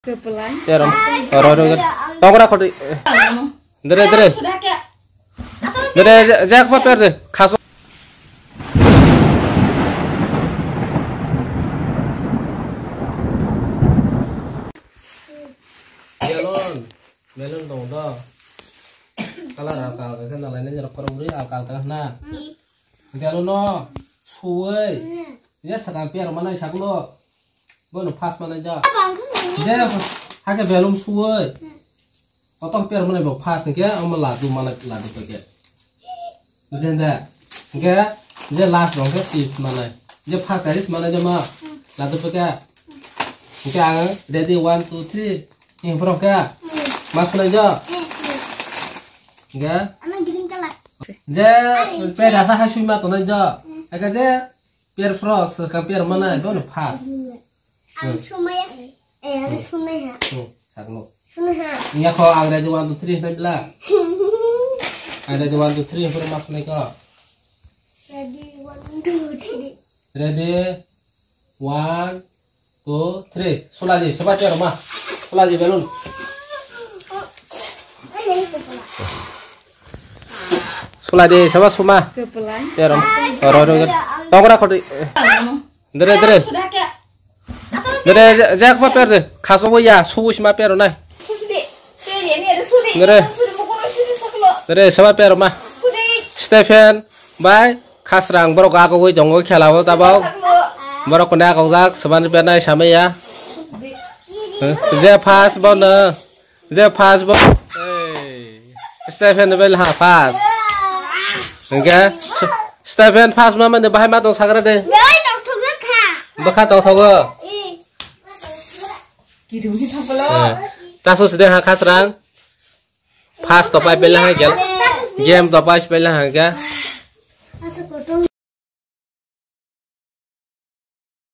Kepelan. Ceram. Orang tong ra khodi. Dere. Dere jak apa per de. Khas. Melon dong do. Kalau akal kan lainnya nyerap peruri akal tengah na. Melon no. Suwe. Ya sekampiar mana isak lo. Bono pas mana ja. Je hake belum suwe. Otak piar mana bo pas ke am ladu mana ladu ke. Jenda. Ke je last dong ke sip mana. Je pas garis mana je ma. Ladu ke. Ke ang ready 1 2 3. Yang pro ke. Masuk aja. Enggak. Anak giring kalah. Je pe rasa hasu ma to na ja. Aga je pier frost ka pier mana bono pas. Harus sumaya. Harus sumaya. Sagno. Sumaya. Nya ko ang ready 1 2 3 na bila. Ada 1 2 3 pro masuk na ka. Ready 1 2 3. Ready 1 2 3. Sulaji sebab pier ma. Sulaji belum. Sulaji sebab suma. Kepelan. Ceram. Orang tong ra khodi. Dere. Dere jak apa per de. Khaso ya suus ma per na. Dere sebab per ma. Stephen bye khasrang borok ako goi jongo khelawo tabao. Borok na ko jak saban per na same ya. Je pass bon. Je pass bon. Stephen bel ha pass. Enggak. Stephen pass mama de bahai ma tong sagra de. Bakha tong sago. Kirim di thapalo. Tasu sede ha khasrang. Pass to pai bel ha gel. Game to pass bel ha ga.